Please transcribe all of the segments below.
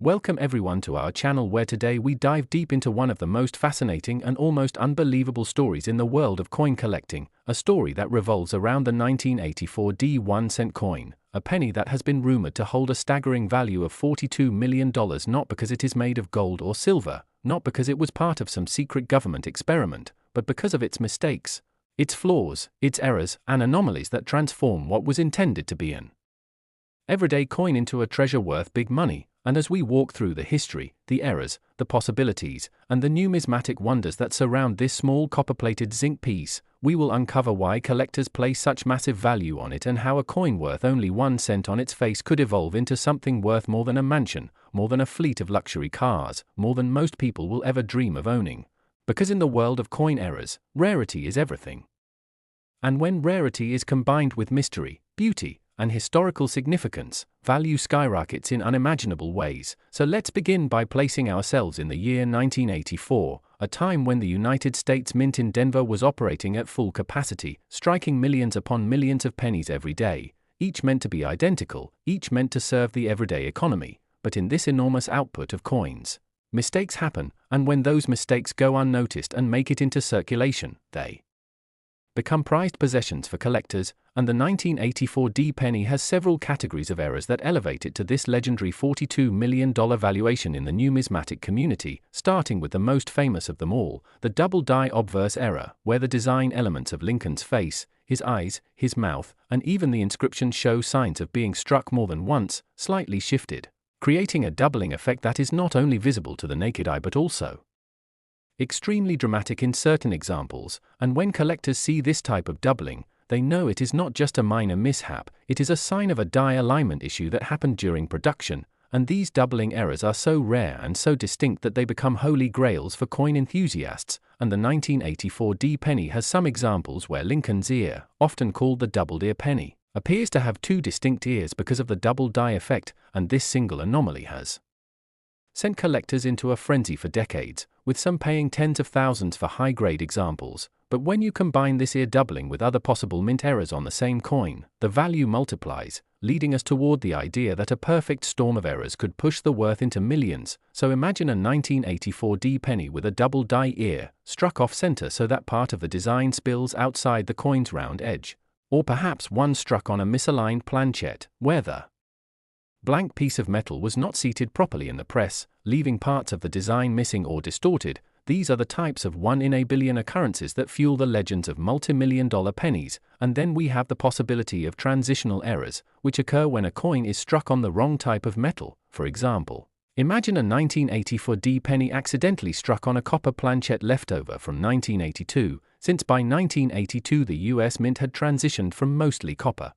Welcome everyone to our channel, where today we dive deep into one of the most fascinating and almost unbelievable stories in the world of coin collecting, a story that revolves around the 1984 1-cent coin, a penny that has been rumored to hold a staggering value of $42 million, not because it is made of gold or silver, not because it was part of some secret government experiment, but because of its mistakes, its flaws, its errors, and anomalies that transform what was intended to be an everyday coin into a treasure worth big money. And as we walk through the history, the errors, the possibilities, and the numismatic wonders that surround this small copper-plated zinc piece, we will uncover why collectors place such massive value on it, and how a coin worth only 1 cent on its face could evolve into something worth more than a mansion, more than a fleet of luxury cars, more than most people will ever dream of owning. Because in the world of coin errors, rarity is everything. And when rarity is combined with mystery, beauty, and historical significance, value skyrockets in unimaginable ways. So let's begin by placing ourselves in the year 1984, a time when the United States Mint in Denver was operating at full capacity, striking millions upon millions of pennies every day, each meant to be identical, each meant to serve the everyday economy. But in this enormous output of coins, mistakes happen, and when those mistakes go unnoticed and make it into circulation, they become prized possessions for collectors, and the 1984 penny has several categories of errors that elevate it to this legendary $42 million valuation in the numismatic community, starting with the most famous of them all, the double die obverse error, where the design elements of Lincoln's face, his eyes, his mouth, and even the inscription show signs of being struck more than once, slightly shifted, creating a doubling effect that is not only visible to the naked eye but also extremely dramatic in certain examples. And when collectors see this type of doubling, they know it is not just a minor mishap, it is a sign of a die alignment issue that happened during production, and these doubling errors are so rare and so distinct that they become holy grails for coin enthusiasts, and the 1984 penny has some examples where Lincoln's ear, often called the doubled ear penny, appears to have two distinct ears because of the double die effect, and this single anomaly has sent collectors into a frenzy for decades, with some paying tens of thousands for high-grade examples. But when you combine this ear doubling with other possible mint errors on the same coin, the value multiplies, leading us toward the idea that a perfect storm of errors could push the worth into millions. So imagine a 1984 penny with a double die ear, struck off-center so that part of the design spills outside the coin's round edge. Or perhaps one struck on a misaligned planchette, where the blank piece of metal was not seated properly in the press, leaving parts of the design missing or distorted. These are the types of 1 in a billion occurrences that fuel the legends of multi-million-dollar pennies. And then we have the possibility of transitional errors, which occur when a coin is struck on the wrong type of metal. For example, imagine a 1984 penny accidentally struck on a copper planchette leftover from 1982, since by 1982 the US Mint had transitioned from mostly copper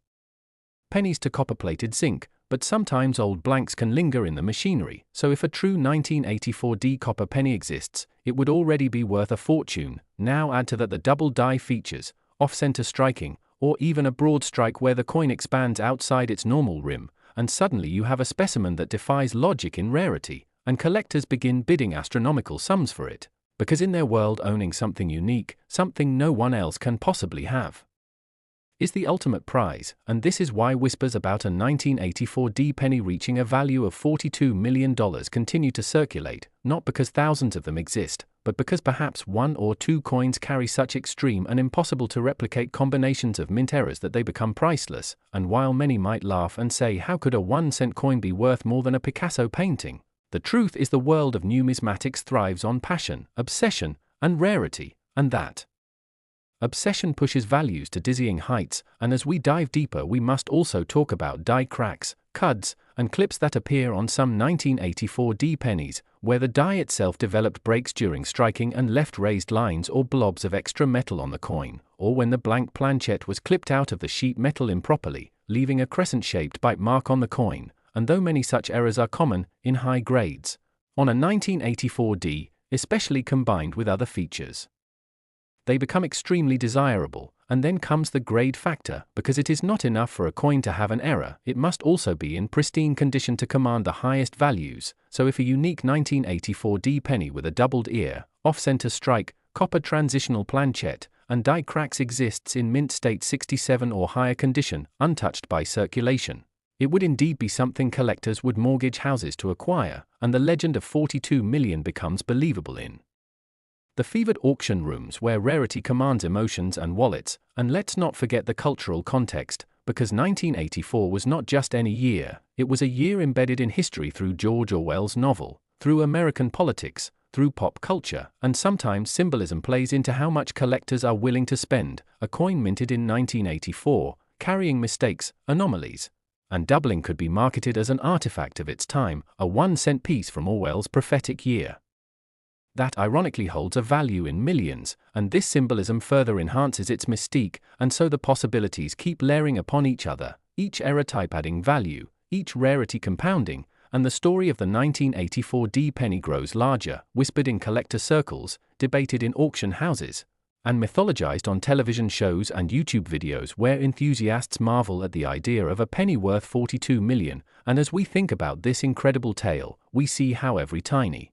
pennies to copper-plated zinc. But sometimes old blanks can linger in the machinery, so if a true 1984 copper penny exists, it would already be worth a fortune. Now add to that the double die features, off-center striking, or even a broad strike where the coin expands outside its normal rim, and suddenly you have a specimen that defies logic in rarity, and collectors begin bidding astronomical sums for it, because in their world owning something unique, something no one else can possibly have, is the ultimate prize. And this is why whispers about a 1984 penny reaching a value of $42 million continue to circulate, not because thousands of them exist, but because perhaps one or two coins carry such extreme and impossible to replicate combinations of mint errors that they become priceless. And while many might laugh and say, how could a 1-cent coin be worth more than a Picasso painting? The truth is the world of numismatics thrives on passion, obsession, and rarity, and that obsession pushes values to dizzying heights. And as we dive deeper, we must also talk about die cracks, cuds, and clips that appear on some 1984 pennies, where the die itself developed breaks during striking and left raised lines or blobs of extra metal on the coin, or when the blank planchette was clipped out of the sheet metal improperly, leaving a crescent-shaped bite mark on the coin. And though many such errors are common in high grades, on a 1984 especially combined with other features, they become extremely desirable. And then comes the grade factor, because it is not enough for a coin to have an error, it must also be in pristine condition to command the highest values. So if a unique 1984 penny with a doubled ear, off-center strike, copper transitional planchette, and die cracks exists in mint state 67 or higher condition, untouched by circulation, It would indeed be something collectors would mortgage houses to acquire, and the legend of 42 million becomes believable in the fevered auction rooms where rarity commands emotions and wallets. And let's not forget the cultural context, because 1984 was not just any year, it was a year embedded in history through George Orwell's novel, through American politics, through pop culture, and sometimes symbolism plays into how much collectors are willing to spend. A coin minted in 1984, carrying mistakes, anomalies, and doubling could be marketed as an artifact of its time, a 1-cent piece from Orwell's prophetic year. That ironically holds a value in millions, and this symbolism further enhances its mystique, and so the possibilities keep layering upon each other, each error type adding value, each rarity compounding, and the story of the 1984 D penny grows larger, whispered in collector circles, debated in auction houses, and mythologized on television shows and YouTube videos where enthusiasts marvel at the idea of a penny worth 42 million, and as we think about this incredible tale, we see how every tiny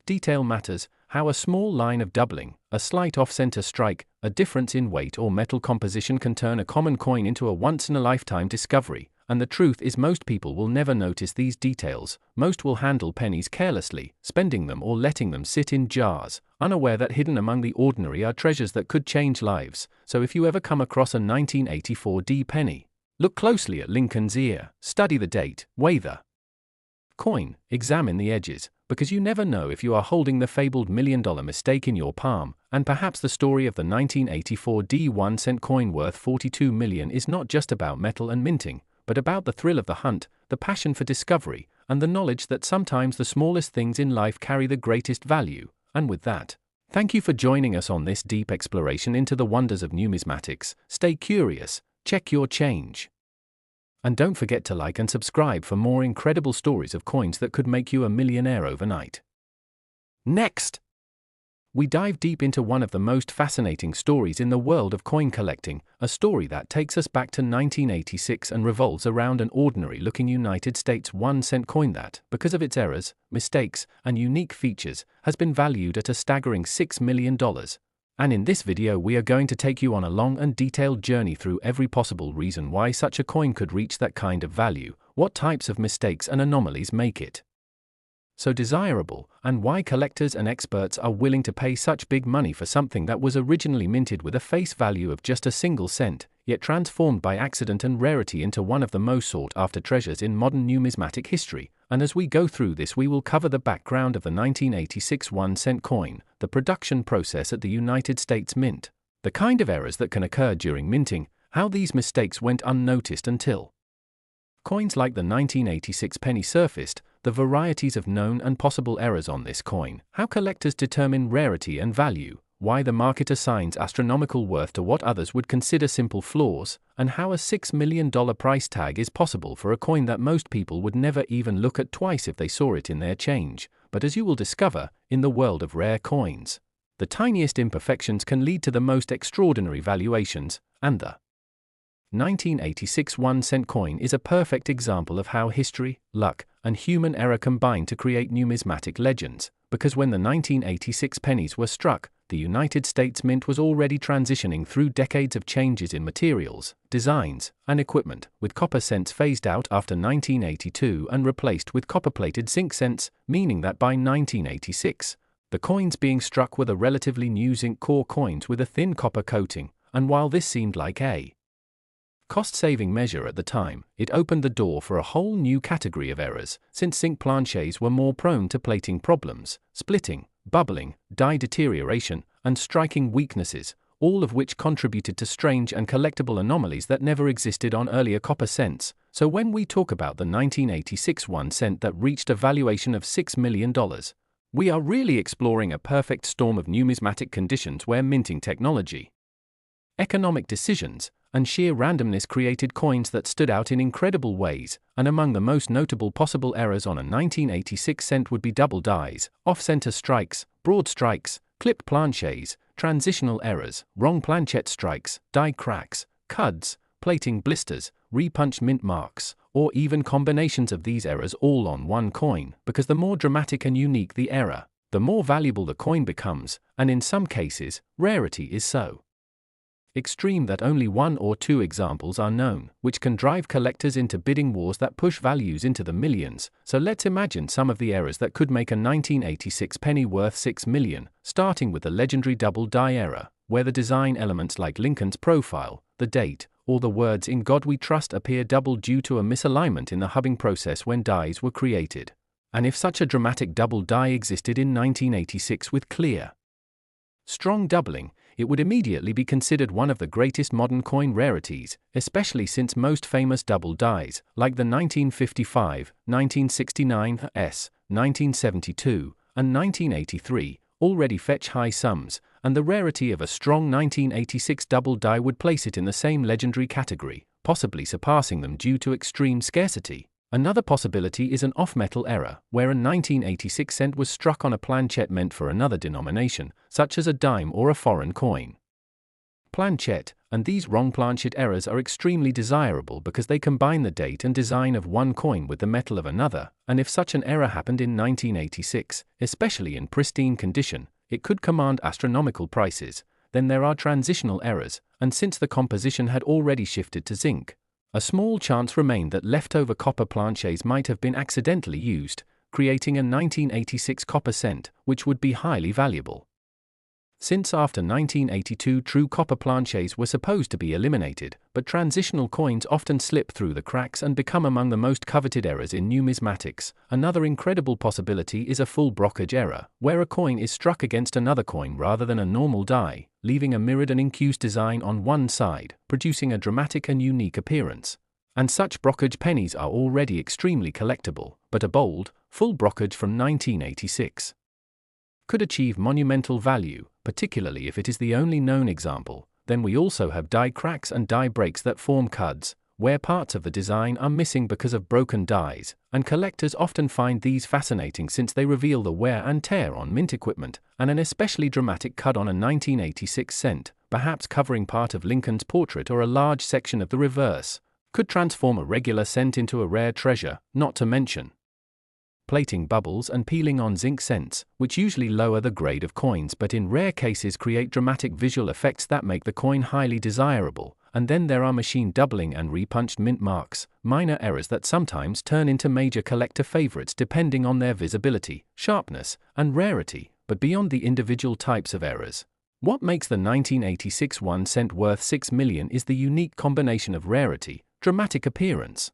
detail matters, how a small line of doubling, a slight off-center strike, a difference in weight or metal composition can turn a common coin into a once-in-a-lifetime discovery. And the truth is most people will never notice these details. Most will handle pennies carelessly, spending them or letting them sit in jars, unaware that hidden among the ordinary are treasures that could change lives. So if you ever come across a 1984 D penny, look closely at Lincoln's ear, study the date, weigh the coin, examine the edges, because you never know if you are holding the fabled $1 million mistake in your palm. And perhaps the story of the 1984 D 1-cent coin worth 42 million is not just about metal and minting, but about the thrill of the hunt, the passion for discovery, and the knowledge that sometimes the smallest things in life carry the greatest value. And with that, thank you for joining us on this deep exploration into the wonders of numismatics. Stay curious, check your change, and don't forget to like and subscribe for more incredible stories of coins that could make you a millionaire overnight. Next, we dive deep into one of the most fascinating stories in the world of coin collecting, a story that takes us back to 1986 and revolves around an ordinary-looking United States 1-cent coin that, because of its errors, mistakes, and unique features, has been valued at a staggering $6 million. And in this video we are going to take you on a long and detailed journey through every possible reason why such a coin could reach that kind of value, what types of mistakes and anomalies make it so desirable, and why collectors and experts are willing to pay such big money for something that was originally minted with a face value of just a single cent, yet transformed by accident and rarity into one of the most sought-after treasures in modern numismatic history. And as we go through this we will cover the background of the 1986 1-cent coin, the production process at the United States Mint, the kind of errors that can occur during minting, how these mistakes went unnoticed until coins like the 1986 penny surfaced, the varieties of known and possible errors on this coin, how collectors determine rarity and value, why the market assigns astronomical worth to what others would consider simple flaws, and how a $6 million price tag is possible for a coin that most people would never even look at twice if they saw it in their change. But as you will discover, in the world of rare coins, the tiniest imperfections can lead to the most extraordinary valuations, and the 1986 1-cent coin is a perfect example of how history, luck, and human error combine to create numismatic legends, because when the 1986 pennies were struck, the United States Mint was already transitioning through decades of changes in materials, designs, and equipment, with copper cents phased out after 1982 and replaced with copper-plated zinc cents, meaning that by 1986, the coins being struck were the relatively new zinc core coins with a thin copper coating, and while this seemed like a cost-saving measure at the time, it opened the door for a whole new category of errors, since zinc planchets were more prone to plating problems, splitting, bubbling, die deterioration, and striking weaknesses, all of which contributed to strange and collectible anomalies that never existed on earlier copper cents. So when we talk about the 1986 1-cent that reached a valuation of $6 million, we are really exploring a perfect storm of numismatic conditions where minting technology, economic decisions, and sheer randomness created coins that stood out in incredible ways. And among the most notable possible errors on a 1986 cent would be double dies, off-center strikes, broad strikes, clipped planchets, transitional errors, wrong planchette strikes, die cracks, cuds, plating blisters, repunched mint marks, or even combinations of these errors all on one coin, because the more dramatic and unique the error, the more valuable the coin becomes, and in some cases, rarity is so extreme that only one or two examples are known, which can drive collectors into bidding wars that push values into the millions. So let's imagine some of the errors that could make a 1986 penny worth $6 million, starting with the legendary double die error, where the design elements like Lincoln's profile, the date, or the words "In God We Trust" appear double due to a misalignment in the hubbing process when dies were created. And if such a dramatic double die existed in 1986 with clear, strong doubling, it would immediately be considered one of the greatest modern coin rarities, especially since most famous double dies, like the 1955, 1969 S, 1972, and 1983, already fetch high sums, and the rarity of a strong 1986 double die would place it in the same legendary category, possibly surpassing them due to extreme scarcity. Another possibility is an off-metal error, where a 1986 cent was struck on a planchette meant for another denomination, such as a dime or a foreign coin. Planchette, and these wrong planchette errors are extremely desirable because they combine the date and design of one coin with the metal of another, and if such an error happened in 1986, especially in pristine condition, it could command astronomical prices. Then there are transitional errors, and since the composition had already shifted to zinc, a small chance remained that leftover copper planchets might have been accidentally used, creating a 1986 copper cent, which would be highly valuable. Since after 1982 true copper planchets were supposed to be eliminated, but transitional coins often slip through the cracks and become among the most coveted errors in numismatics. Another incredible possibility is a full brokerage error, where a coin is struck against another coin rather than a normal die, leaving a mirrored and incused design on one side, producing a dramatic and unique appearance. And such brokerage pennies are already extremely collectible, but a bold, full brokerage from 1986 could achieve monumental value, particularly if it is the only known example. Then we also have die cracks and die breaks that form cuds, where parts of the design are missing because of broken dies, and collectors often find these fascinating since they reveal the wear and tear on mint equipment, and an especially dramatic cud on a 1986 cent, perhaps covering part of Lincoln's portrait or a large section of the reverse, could transform a regular cent into a rare treasure, not to mention plating bubbles and peeling on zinc cents, which usually lower the grade of coins but in rare cases create dramatic visual effects that make the coin highly desirable. And then there are machine doubling and repunched mint marks, minor errors that sometimes turn into major collector favorites depending on their visibility, sharpness, and rarity. But beyond the individual types of errors, what makes the 1986 1 cent worth $6 million is the unique combination of rarity, dramatic appearance,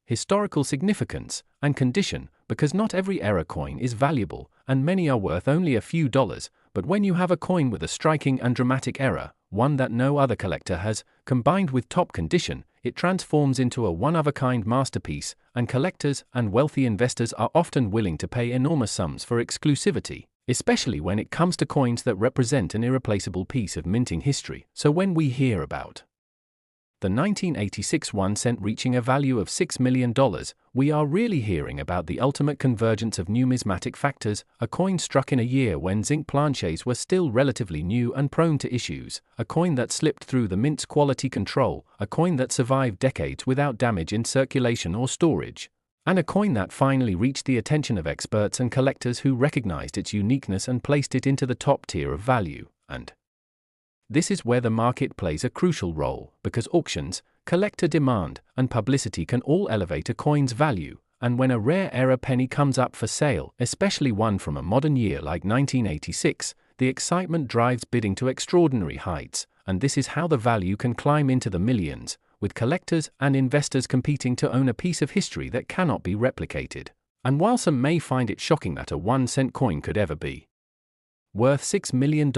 historical significance, and condition, because not every error coin is valuable, and many are worth only a few dollars, but when you have a coin with a striking and dramatic error, one that no other collector has, combined with top condition, it transforms into a one-of-a-kind masterpiece, and collectors and wealthy investors are often willing to pay enormous sums for exclusivity, especially when it comes to coins that represent an irreplaceable piece of minting history. So when we hear about the 1986 1 cent reaching a value of $6 million, we are really hearing about the ultimate convergence of numismatic factors, a coin struck in a year when zinc planchets were still relatively new and prone to issues, a coin that slipped through the mint's quality control, a coin that survived decades without damage in circulation or storage, and a coin that finally reached the attention of experts and collectors who recognized its uniqueness and placed it into the top tier of value. And this is where the market plays a crucial role, because auctions, collector demand, and publicity can all elevate a coin's value, and when a rare error penny comes up for sale, especially one from a modern year like 1986, the excitement drives bidding to extraordinary heights, and this is how the value can climb into the millions, with collectors and investors competing to own a piece of history that cannot be replicated. And while some may find it shocking that a 1 cent coin could ever be worth $6 million,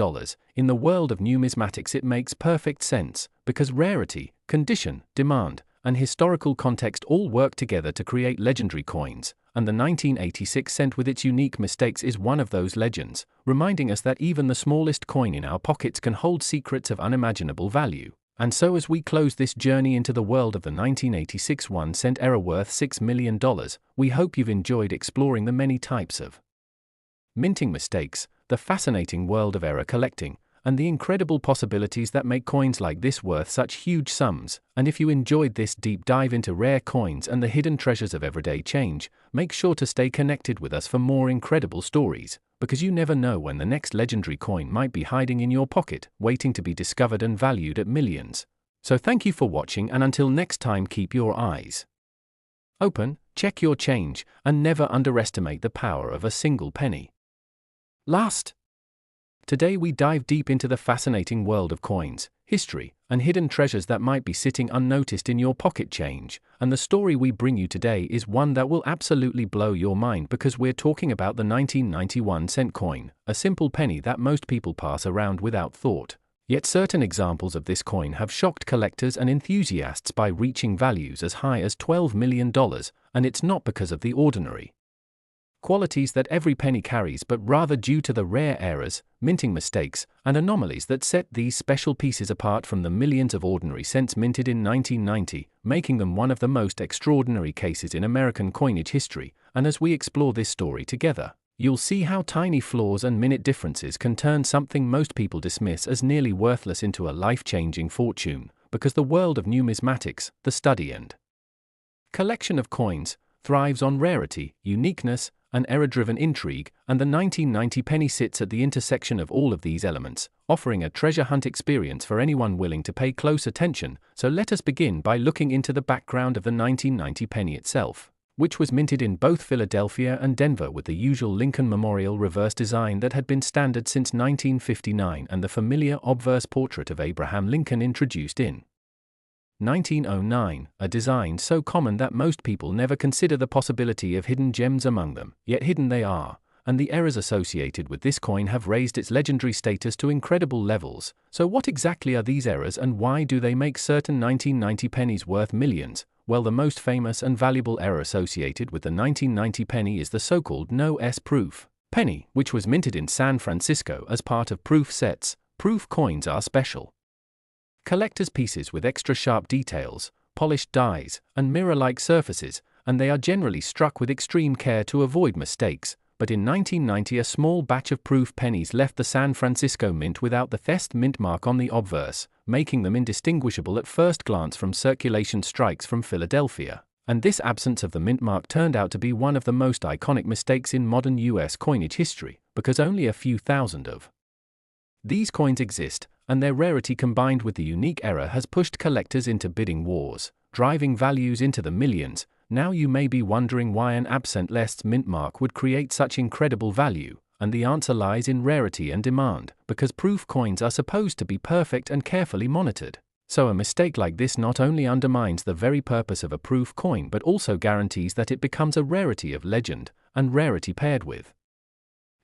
in the world of numismatics it makes perfect sense, because rarity, condition, demand, and historical context all work together to create legendary coins, and the 1986 cent with its unique mistakes is one of those legends, reminding us that even the smallest coin in our pockets can hold secrets of unimaginable value. And so as we close this journey into the world of the 1986 1 cent error worth $6 million, we hope you've enjoyed exploring the many types of minting mistakes, the fascinating world of error collecting, and the incredible possibilities that make coins like this worth such huge sums. And if you enjoyed this deep dive into rare coins and the hidden treasures of everyday change, make sure to stay connected with us for more incredible stories, because you never know when the next legendary coin might be hiding in your pocket, waiting to be discovered and valued at millions. So thank you for watching, and until next time, keep your eyes open, check your change, and never underestimate the power of a single penny. Today we dive deep into the fascinating world of coins, history, and hidden treasures that might be sitting unnoticed in your pocket change. And the story we bring you today is one that will absolutely blow your mind, because we're talking about the 1991-cent coin, a simple penny that most people pass around without thought. Yet certain examples of this coin have shocked collectors and enthusiasts by reaching values as high as $12 million, and it's not because of the ordinary qualities that every penny carries, but rather due to the rare errors, minting mistakes, and anomalies that set these special pieces apart from the millions of ordinary cents minted in 1990, making them one of the most extraordinary cases in American coinage history. And as we explore this story together, you'll see how tiny flaws and minute differences can turn something most people dismiss as nearly worthless into a life-changing fortune, because the world of numismatics, the study and collection of coins, thrives on rarity, uniqueness, and error-driven intrigue, and the 1990 penny sits at the intersection of all of these elements, offering a treasure hunt experience for anyone willing to pay close attention. So let us begin by looking into the background of the 1990 penny itself, which was minted in both Philadelphia and Denver with the usual Lincoln Memorial reverse design that had been standard since 1959, and the familiar obverse portrait of Abraham Lincoln introduced in 1909, a design so common that most people never consider the possibility of hidden gems among them, yet hidden they are, and the errors associated with this coin have raised its legendary status to incredible levels. So what exactly are these errors, and why do they make certain 1990 pennies worth millions? Well, the most famous and valuable error associated with the 1990 penny is the so-called no-S proof penny, which was minted in San Francisco as part of proof sets. Proof coins are special collector's pieces with extra sharp details, polished dies, and mirror-like surfaces, and they are generally struck with extreme care to avoid mistakes. But in 1990, a small batch of proof pennies left the San Francisco mint without the theft mint mark on the obverse, making them indistinguishable at first glance from circulation strikes from Philadelphia. And this absence of the mint mark turned out to be one of the most iconic mistakes in modern US coinage history, because only a few thousand of these coins exist, and their rarity combined with the unique error has pushed collectors into bidding wars, driving values into the millions. Now you may be wondering why an absent-less mint mark would create such incredible value, and the answer lies in rarity and demand, because proof coins are supposed to be perfect and carefully monitored. So a mistake like this not only undermines the very purpose of a proof coin, but also guarantees that it becomes a rarity of legend, and rarity paired with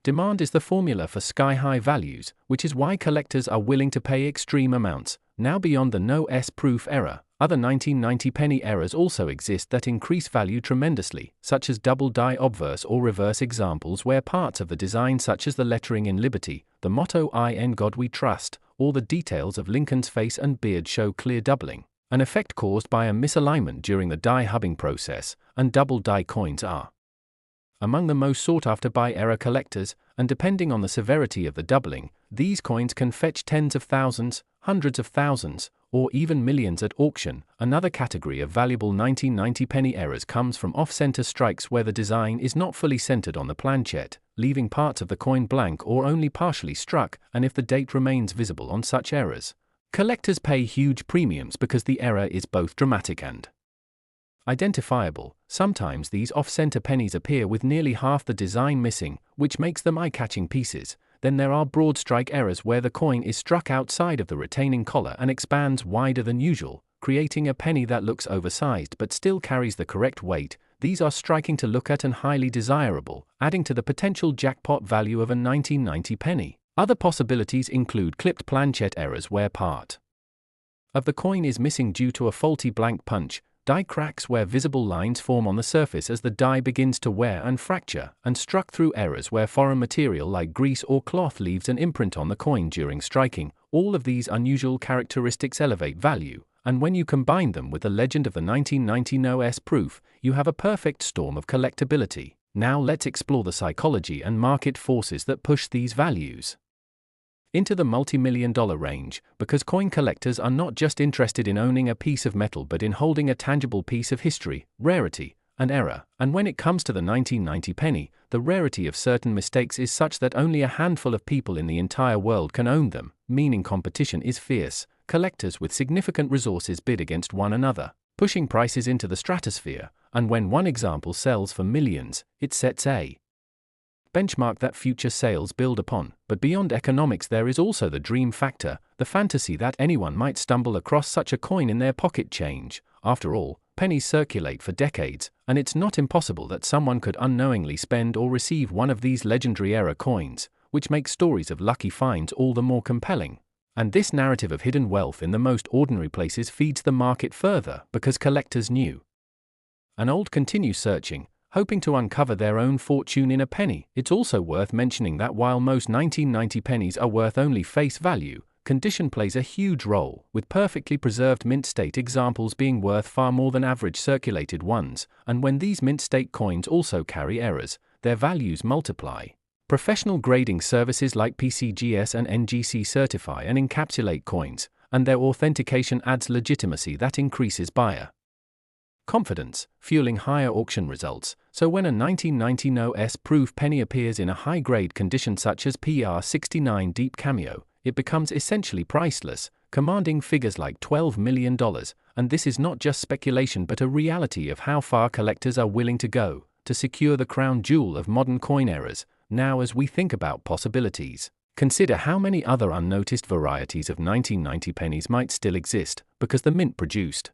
demand is the formula for sky-high values, which is why collectors are willing to pay extreme amounts. Now, beyond the no-S proof error, other 1990 penny errors also exist that increase value tremendously, such as double die obverse or reverse examples where parts of the design, such as the lettering in Liberty, the motto "In God We Trust," or the details of Lincoln's face and beard show clear doubling, an effect caused by a misalignment during the die hubbing process. And double die coins are among the most sought after by error collectors, and depending on the severity of the doubling, these coins can fetch tens of thousands, hundreds of thousands, or even millions at auction. Another category of valuable 1990 penny errors comes from off-center strikes where the design is not fully centered on the planchette, leaving parts of the coin blank or only partially struck, and if the date remains visible on such errors, collectors pay huge premiums because the error is both dramatic and identifiable. Sometimes these off-center pennies appear with nearly half the design missing, which makes them eye-catching pieces. Then there are broad strike errors where the coin is struck outside of the retaining collar and expands wider than usual, creating a penny that looks oversized but still carries the correct weight. These are striking to look at and highly desirable, adding to the potential jackpot value of a 1990 penny. Other possibilities include clipped planchette errors where part of the coin is missing due to a faulty blank punch, die cracks where visible lines form on the surface as the die begins to wear and fracture, and struck through errors where foreign material like grease or cloth leaves an imprint on the coin during striking. All of these unusual characteristics elevate value, and when you combine them with the legend of the 1990 no-S proof, you have a perfect storm of collectability. Now let's explore the psychology and market forces that push these values into the multi-million-dollar range, because coin collectors are not just interested in owning a piece of metal but in holding a tangible piece of history, rarity, and error. And when it comes to the 1990 penny, the rarity of certain mistakes is such that only a handful of people in the entire world can own them, meaning competition is fierce. Collectors with significant resources bid against one another, pushing prices into the stratosphere, and when one example sells for millions, it sets a benchmark that future sales build upon. But beyond economics, there is also the dream factor, the fantasy that anyone might stumble across such a coin in their pocket change. After all, pennies circulate for decades, and it's not impossible that someone could unknowingly spend or receive one of these legendary era coins, which makes stories of lucky finds all the more compelling. And this narrative of hidden wealth in the most ordinary places feeds the market further, because collectors new and old continue searching, hoping to uncover their own fortune in a penny. It's also worth mentioning that while most 1990 pennies are worth only face value, condition plays a huge role, with perfectly preserved mint state examples being worth far more than average circulated ones, and when these mint state coins also carry errors, their values multiply. Professional grading services like PCGS and NGC certify and encapsulate coins, and their authentication adds legitimacy that increases buyer confidence, fueling higher auction results. So when a 1990 no-S proof penny appears in a high-grade condition such as PR69 Deep Cameo, it becomes essentially priceless, commanding figures like $12 million, and this is not just speculation but a reality of how far collectors are willing to go to secure the crown jewel of modern coin eras. Now, as we think about possibilities, consider how many other unnoticed varieties of 1990 pennies might still exist, because the mint produced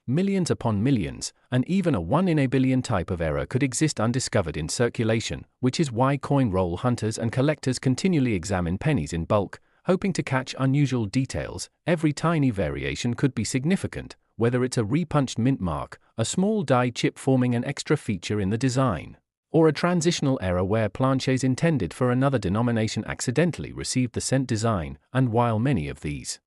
millions upon millions, and even a 1 in a billion type of error could exist undiscovered in circulation, which is why coin roll hunters and collectors continually examine pennies in bulk, hoping to catch unusual details. Every tiny variation could be significant, whether it's a repunched mint mark, a small die chip forming an extra feature in the design, or a transitional error where planches intended for another denomination accidentally received the cent design. And while many of these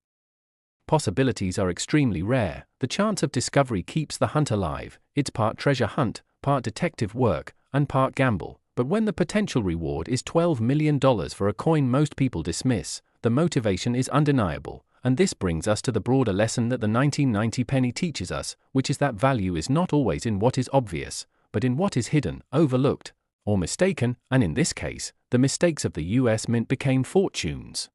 possibilities are extremely rare, the chance of discovery keeps the hunt alive. It's part treasure hunt, part detective work, and part gamble. But when the potential reward is $12 million for a coin most people dismiss, the motivation is undeniable. And this brings us to the broader lesson that the 1990 penny teaches us, which is that value is not always in what is obvious, but in what is hidden, overlooked, or mistaken. And in this case, the mistakes of the US Mint became fortunes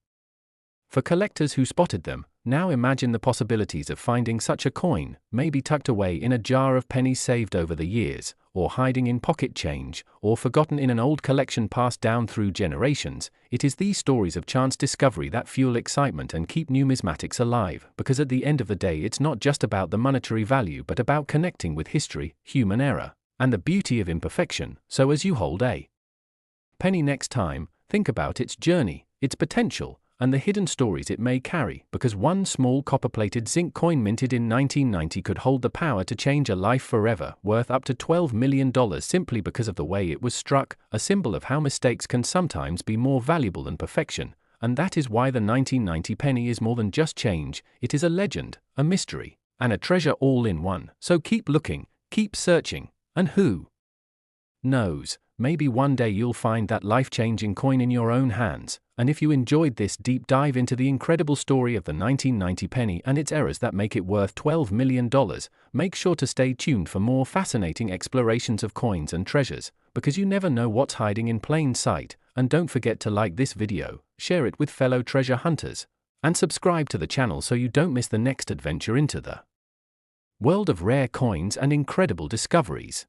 for collectors who spotted them. Now imagine the possibilities of finding such a coin, maybe tucked away in a jar of pennies saved over the years, or hiding in pocket change, or forgotten in an old collection passed down through generations. It is these stories of chance discovery that fuel excitement and keep numismatics alive, because at the end of the day it's not just about the monetary value but about connecting with history, human error, and the beauty of imperfection. So as you hold a penny next time, think about its journey, its potential, and the hidden stories it may carry, because one small copper-plated zinc coin minted in 1990 could hold the power to change a life forever, worth up to $12 million simply because of the way it was struck, a symbol of how mistakes can sometimes be more valuable than perfection. And that is why the 1990 penny is more than just change. It is a legend, a mystery, and a treasure all in one. So keep looking, keep searching, and who knows, maybe one day you'll find that life-changing coin in your own hands. And if you enjoyed this deep dive into the incredible story of the 1990 penny and its errors that make it worth $12 million, make sure to stay tuned for more fascinating explorations of coins and treasures, because you never know what's hiding in plain sight. And don't forget to like this video, share it with fellow treasure hunters, and subscribe to the channel so you don't miss the next adventure into the world of rare coins and incredible discoveries.